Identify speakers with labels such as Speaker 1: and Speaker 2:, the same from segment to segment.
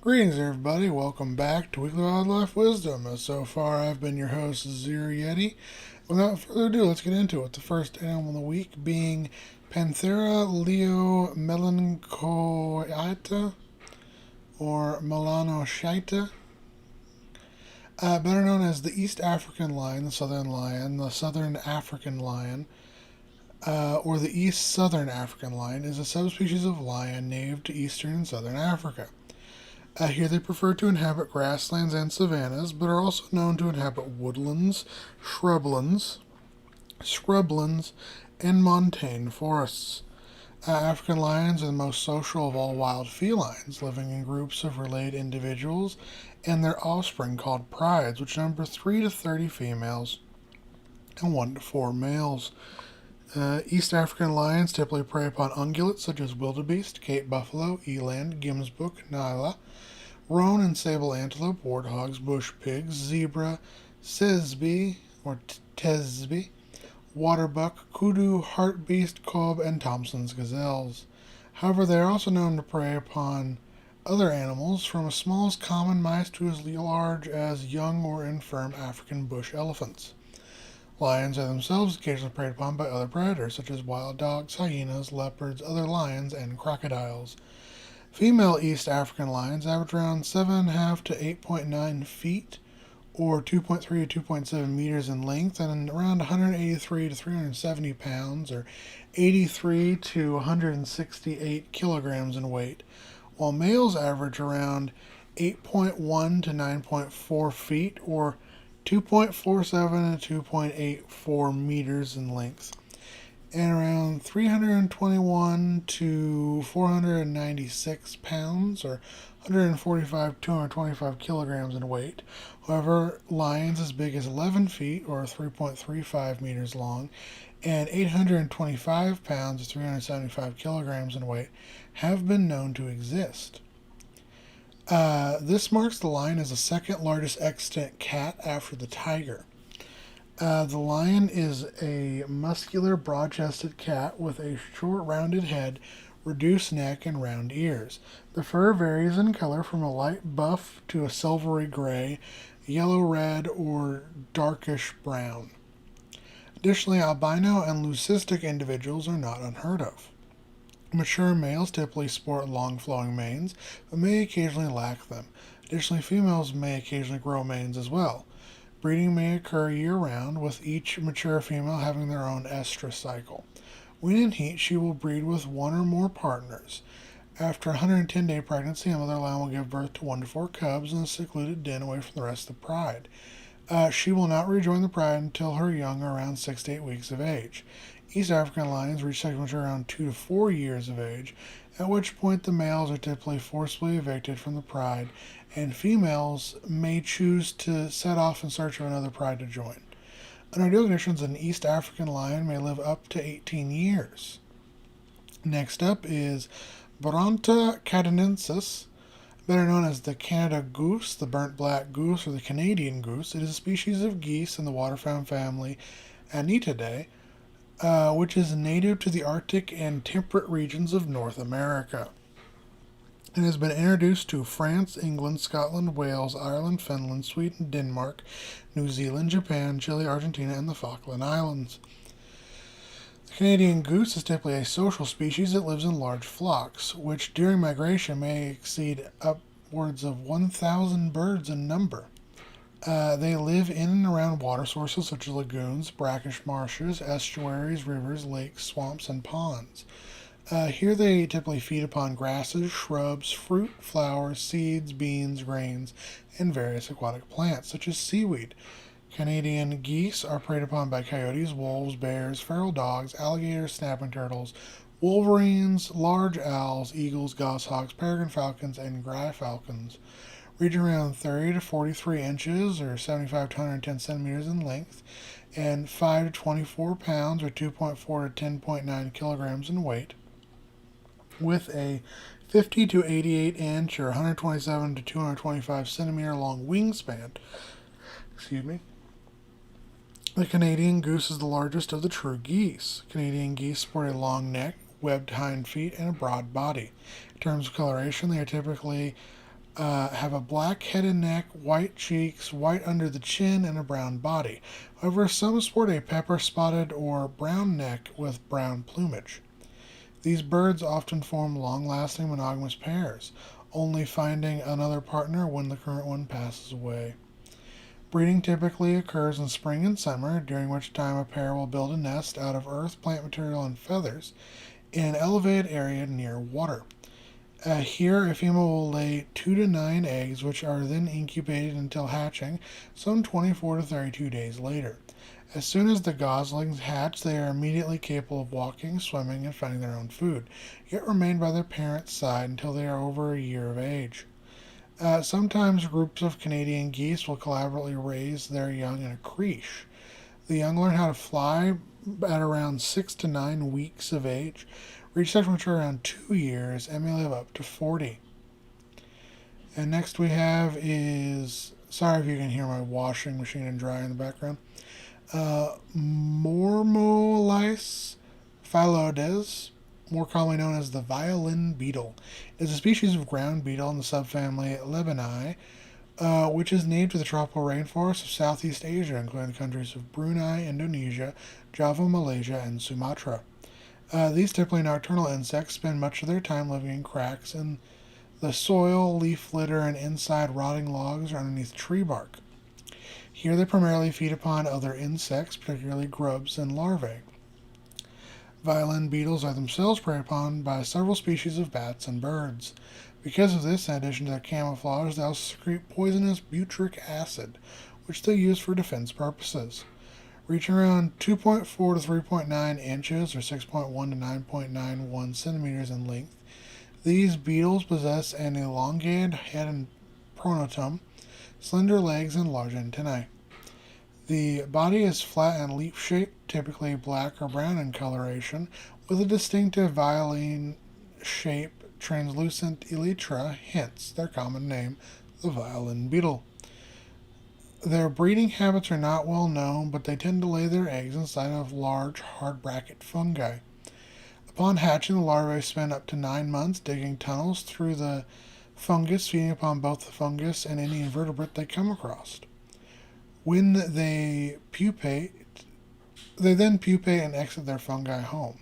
Speaker 1: Greetings, everybody. Welcome back to Weekly Wildlife Wisdom. So far, I've been your host, Zero Yeti. Without further ado, let's get into it. The first animal of the week being Panthera leo melanchoita, or melanochaeta, better known as the East African lion, the Southern African lion, or the East Southern African lion, is a subspecies of lion native to eastern and southern Africa. Here they prefer to inhabit grasslands and savannas, but are also known to inhabit woodlands, scrublands, and montane forests. African lions are the most social of all wild felines, living in groups of related individuals and their offspring called prides, which number 3 to 30 females and 1 to 4 males. East African lions typically prey upon ungulates such as wildebeest, Cape buffalo, eland, gemsbok, nyla, roan and sable antelope, warthogs, bush pigs, zebra, tesby, waterbuck, kudu, hartebeest, kob, and Thompson's gazelles. However, they are also known to prey upon other animals, from as small as common mice to as large as young or infirm African bush elephants. Lions are themselves occasionally preyed upon by other predators, such as wild dogs, hyenas, leopards, other lions, and crocodiles. Female East African lions average around 7.5 to 8.9 feet, or 2.3 to 2.7 meters in length, and around 183 to 370 pounds, or 83 to 168 kilograms in weight, while males average around 8.1 to 9.4 feet, or 2.47 to 2.84 meters in length, and around 321 to 496 pounds, or 145 to 225 kilograms in weight. However, lions as big as 11 feet, or 3.35 meters long, and 825 pounds, or 375 kilograms in weight, have been known to exist. This marks the lion as the second largest extant cat after the tiger. The lion is a muscular, broad chested cat with a short, rounded head, reduced neck, and round ears. The fur varies in color from a light buff to a silvery gray, yellow red, or darkish brown. Additionally, albino and leucistic individuals are not unheard of. Mature males typically sport long flowing manes, but may occasionally lack them. Additionally, females may occasionally grow manes as well. Breeding may occur year-round, with each mature female having their own estrus cycle. When in heat, she will breed with one or more partners. After a 110-day pregnancy, a mother lion will give birth to 1 to 4 cubs in a secluded den away from the rest of the pride. She will not rejoin the pride until her young are around 6 to 8 weeks of age. East African lions reach sexual maturity around 2 to 4 years of age, at which point the males are typically forcibly evicted from the pride, and females may choose to set off in search of another pride to join. Under ideal conditions, an East African lion may live up to 18 years. Next up is Bronta cadenensis, better known as the Canada goose, the burnt black goose, or the Canadian goose. It is a species of geese in the waterfowl family Anatidae, which is native to the Arctic and temperate regions of North America. It has been introduced to France, England, Scotland, Wales, Ireland, Finland, Sweden, Denmark, New Zealand, Japan, Chile, Argentina, and the Falkland Islands. The Canadian goose is typically a social species that lives in large flocks, which during migration may exceed upwards of 1,000 birds in number. They live in and around water sources such as lagoons, brackish marshes, estuaries, rivers, lakes, swamps, and ponds. Here they typically feed upon grasses, shrubs, fruit, flowers, seeds, beans, grains, and various aquatic plants, such as seaweed. Canadian geese are preyed upon by coyotes, wolves, bears, feral dogs, alligators, snapping turtles, wolverines, large owls, eagles, goshawks, peregrine falcons, and gray falcons. Reaching around 30 to 43 inches, or 75 to 110 centimeters in length, and 5 to 24 pounds, or 2.4 to 10.9 kilograms in weight, with a 50 to 88 inch, or 127 to 225 centimeter long wingspan. Excuse me. The Canadian goose is the largest of the true geese. Canadian geese sport a long neck, webbed hind feet, and a broad body. In terms of coloration, they are typically have a black head and neck, white cheeks, white under the chin, and a brown body. However, some sport a pepper-spotted or brown neck with brown plumage. These birds often form long-lasting monogamous pairs, only finding another partner when the current one passes away. Breeding typically occurs in spring and summer, during which time a pair will build a nest out of earth, plant material, and feathers in an elevated area near water. Here, a female will lay 2 to 9 eggs, which are then incubated until hatching, some 24 to 32 days later. As soon as the goslings hatch, they are immediately capable of walking, swimming, and finding their own food, yet remain by their parents' side until they are over a year of age. Sometimes groups of Canadian geese will collaboratively raise their young in a creche. The young learn how to fly at around 6 to 9 weeks of age, reach sexual maturity around 2 years, and may live up to 40. And next we have is, sorry if you can hear my washing machine and dryer in the background, Mormolice phyllodes, more commonly known as the violin beetle, is a species of ground beetle in the subfamily Lebani, which is named to the tropical rainforests of Southeast Asia, including the countries of Brunei, Indonesia, Java, Malaysia, and Sumatra. These typically nocturnal insects spend much of their time living in cracks in the soil, leaf litter, and inside rotting logs or underneath tree bark. Here they primarily feed upon other insects, particularly grubs and larvae. Violin beetles are themselves preyed upon by several species of bats and birds. Because of this, in addition to their camouflage, they also secrete poisonous butyric acid, which they use for defense purposes. Reaching around 2.4 to 3.9 inches or 6.1 to 9.91 centimeters in length, these beetles possess an elongated head and pronotum, slender legs, and large antennae. The body is flat and leaf-shaped, typically black or brown in coloration, with a distinctive violin-shaped translucent elytra, hence their common name, the violin beetle. Their breeding habits are not well known, but they tend to lay their eggs inside of large, hard bracket fungi. Upon hatching, the larvae spend up to 9 months digging tunnels through the fungus, feeding upon both the fungus and any invertebrate they come across. When they then pupate and exit their fungi home.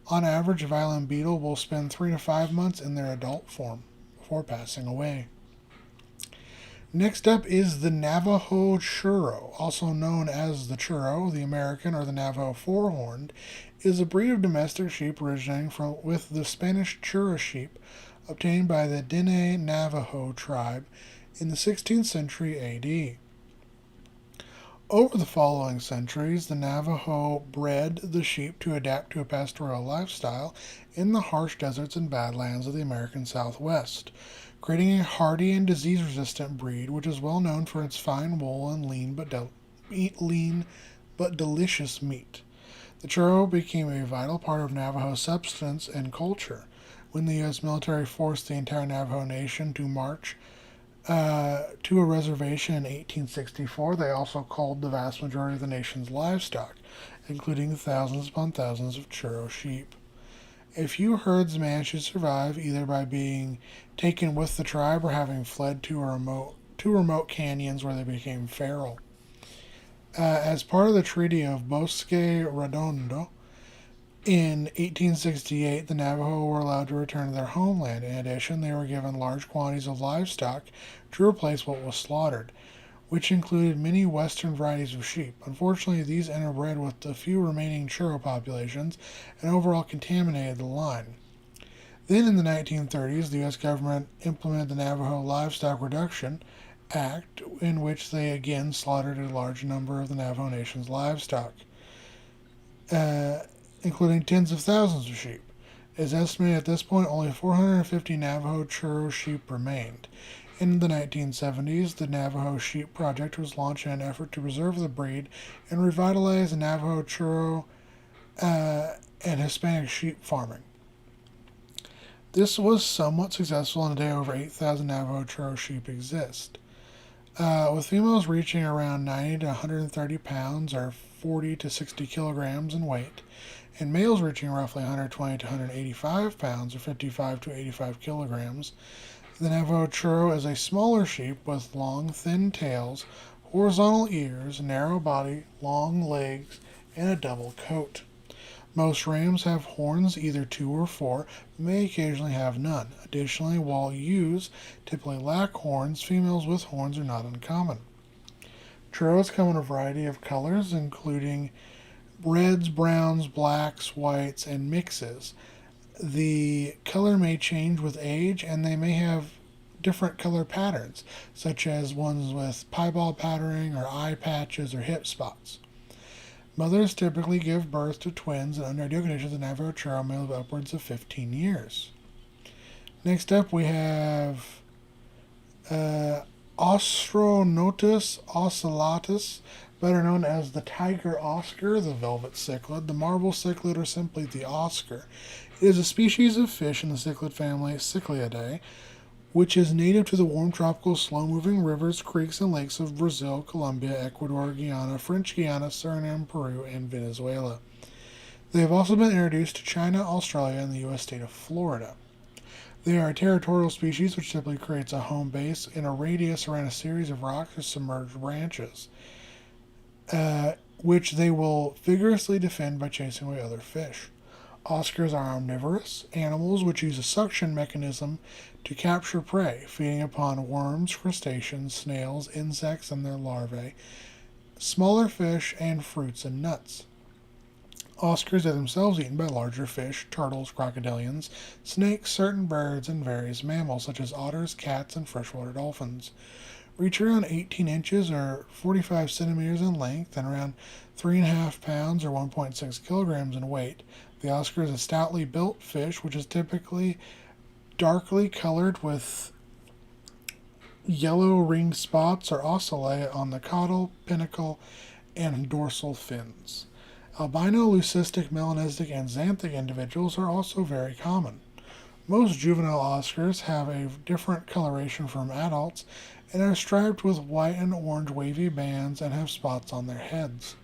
Speaker 1: On average, a violin beetle will spend 3 to 5 months in their adult form before passing away. Next up is the Navajo churro, also known as the churro. The American or the Navajo four-horned is a breed of domestic sheep originating with the Spanish churro sheep obtained by the Diné Navajo tribe in the 16th century AD. Over the following centuries, the Navajo bred the sheep to adapt to a pastoral lifestyle in the harsh deserts and badlands of the American Southwest, creating a hardy and disease-resistant breed which is well known for its fine wool and lean but delicious meat. The churro became a vital part of Navajo subsistence and culture. When the U.S. military forced the entire Navajo Nation to march to a reservation in 1864, they also culled the vast majority of the nation's livestock, including thousands upon thousands of churro sheep. A few herds managed to survive either by being taken with the tribe or having fled to remote canyons where they became feral. As part of the Treaty of Bosque Redondo in 1868, the Navajo were allowed to return to their homeland. In addition, they were given large quantities of livestock to replace what was slaughtered, which included many western varieties of sheep. Unfortunately, these interbred with the few remaining churro populations and overall contaminated the line. Then in the 1930s, the U.S. government implemented the Navajo Livestock Reduction Act, in which they again slaughtered a large number of the Navajo Nation's livestock, including tens of thousands of sheep. It is estimated at this point only 450 Navajo churro sheep remained. In the 1970s, the Navajo Sheep Project was launched in an effort to preserve the breed and revitalize the Navajo churro and Hispanic sheep farming. This was somewhat successful, and today over 8,000 Navajo churro sheep exist, with females reaching around 90 to 130 pounds or 40 to 60 kilograms in weight, and males reaching roughly 120 to 185 pounds or 55 to 85 kilograms. The Navajo churro is a smaller sheep with long, thin tails, horizontal ears, narrow body, long legs, and a double coat. Most rams have horns, either 2 or 4, but may occasionally have none. Additionally, while ewes typically lack horns, females with horns are not uncommon. Churros come in a variety of colors, including reds, browns, blacks, whites, and mixes. The color may change with age, and they may have different color patterns, such as ones with piebald patterning or eye patches or hip spots. Mothers typically give birth to twins, and under ideal conditions, the Navajo churro may live upwards of 15 years. Next up, we have Ostronottus ocellatus, better known as the tiger oscar, the velvet cichlid, the marble cichlid, or simply the oscar. It is a species of fish in the cichlid family Cichlidae, which is native to the warm tropical slow-moving rivers, creeks, and lakes of Brazil, Colombia, Ecuador, Guyana, French Guiana, Suriname, Peru, and Venezuela. They have also been introduced to China, Australia, and the U.S. state of Florida. They are a territorial species which typically creates a home base in a radius around a series of rocks or submerged branches, which they will vigorously defend by chasing away other fish. Oscars are omnivorous animals which use a suction mechanism to capture prey, feeding upon worms, crustaceans, snails, insects and their larvae, smaller fish, and fruits and nuts. Oscars are themselves eaten by larger fish, turtles, crocodilians, snakes, certain birds, and various mammals such as otters, cats, and freshwater dolphins. Reach around 18 inches or 45 centimeters in length and around 3.5 pounds or 1.6 kilograms in weight. The oscar is a stoutly built fish which is typically darkly colored with yellow ringed spots or ocelli on the caudal, pinnacle, and dorsal fins. Albino, leucistic, melanistic, and xanthic individuals are also very common. Most juvenile oscars have a different coloration from adults and are striped with white and orange wavy bands and have spots on their heads.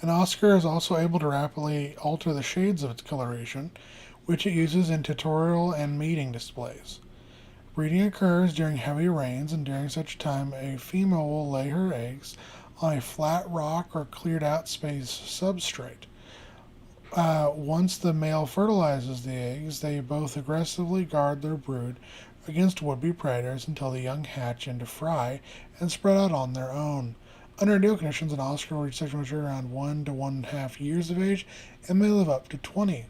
Speaker 1: An oscar is also able to rapidly alter the shades of its coloration, which it uses in tutorial and mating displays. Breeding occurs during heavy rains, and during such time a female will lay her eggs on a flat rock or cleared out space substrate. Once the male fertilizes the eggs, they both aggressively guard their brood against would-be predators until the young hatch into fry and spread out on their own. Under ideal conditions, an oscar will reach sexual maturity around 1 to 1.5 years of age and may live up to 20.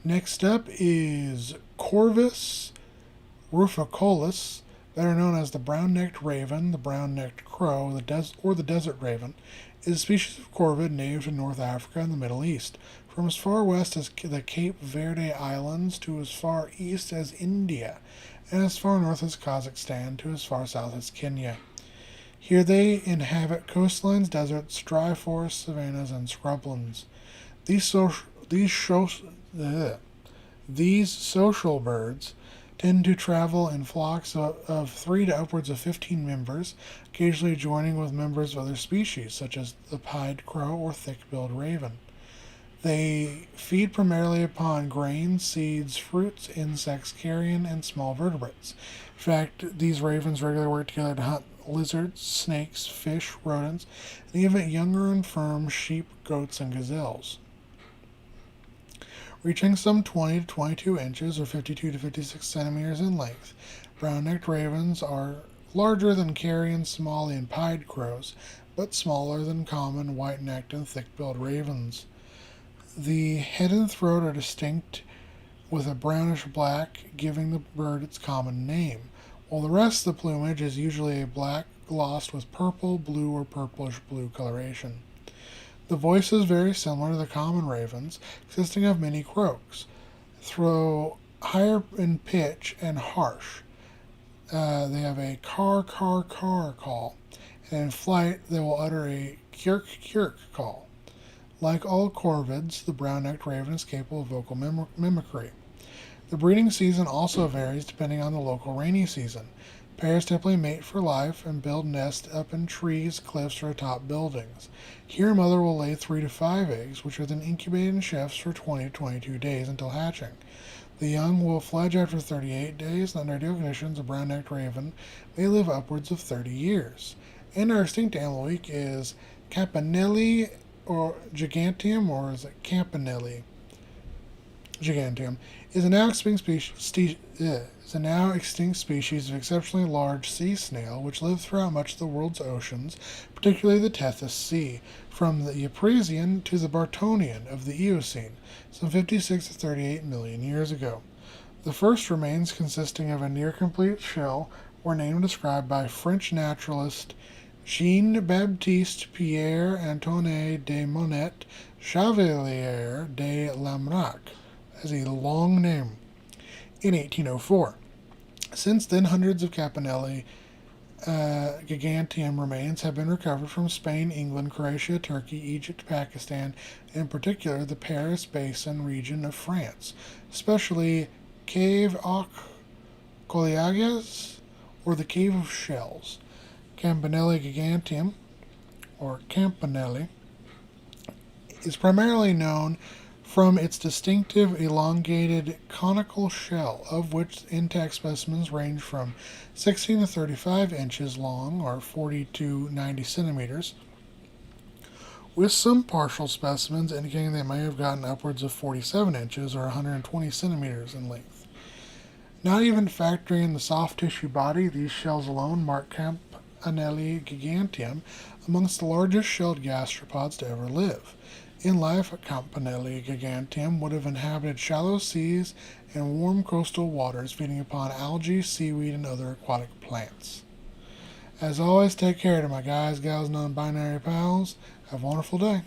Speaker 1: Next up is Corvus ruficollis, better known as the brown-necked raven, the brown-necked crow, or the desert raven, is a species of corvid native to North Africa and the Middle East, from as far west as the Cape Verde Islands to as far east as India, and as far north as Kazakhstan to as far south as Kenya. Here they inhabit coastlines, deserts, dry forests, savannas, and scrublands. These social birds tend to travel in flocks of 3 to upwards of 15 members, occasionally joining with members of other species, such as the pied crow or thick-billed raven. They feed primarily upon grains, seeds, fruits, insects, carrion, and small vertebrates. In fact, these ravens regularly work together to hunt lizards, snakes, fish, rodents, and even younger and firm sheep, goats, and gazelles. Reaching some 20 to 22 inches or 52 to 56 centimeters in length, brown-necked ravens are larger than carrion, somali, and pied crows, but smaller than common white-necked and thick-billed ravens. The head and throat are distinct with a brownish-black, giving the bird its common name, while the rest of the plumage is usually a black glossed with purple, blue, or purplish-blue coloration. The voice is very similar to the common ravens, consisting of many croaks, though higher in pitch and harsh. They have a car call, and in flight they will utter a kirk call. Like all corvids, the brown-necked raven is capable of vocal mimicry. The breeding season also varies depending on the local rainy season. Pairs typically mate for life and build nests up in trees, cliffs, or atop buildings. Here, a mother will lay 3 to 5 eggs, which are then incubated in chefs for 20 to 22 days until hatching. The young will fledge after 38 days, and under ideal conditions, a brown-necked raven may live upwards of 30 years. And our extinct animal week is Campanile or Giganteum, or is it Campanile? Giganteum is a now extinct species of exceptionally large sea snail which live throughout much of the world's oceans, particularly the Tethys Sea, from the Eocene to the Bartonian of the Eocene, some 56 to 38 million years ago. The first remains, consisting of a near-complete shell, were named and described by French naturalist Jean-Baptiste Pierre-Antoine de Monet Chevalier de Lamarck. As a long name, in 1804. Since then, hundreds of Campanile Giganteum remains have been recovered from Spain, England, Croatia, Turkey, Egypt, Pakistan, and in particular the Paris Basin region of France, especially Cave aux Collègues, or the Cave of Shells. Campanile Giganteum, or Campanile, is primarily known from its distinctive elongated conical shell, of which intact specimens range from 16 to 35 inches long, or 40 to 90 centimeters, with some partial specimens indicating they may have gotten upwards of 47 inches, or 120 centimeters in length. Not even factoring in the soft tissue body, these shells alone mark Campanile Giganteum amongst the largest shelled gastropods to ever live. In life, Campanile Giganteum would have inhabited shallow seas and warm coastal waters, feeding upon algae, seaweed, and other aquatic plants. As always, take care to my guys, gals, non-binary pals. Have a wonderful day.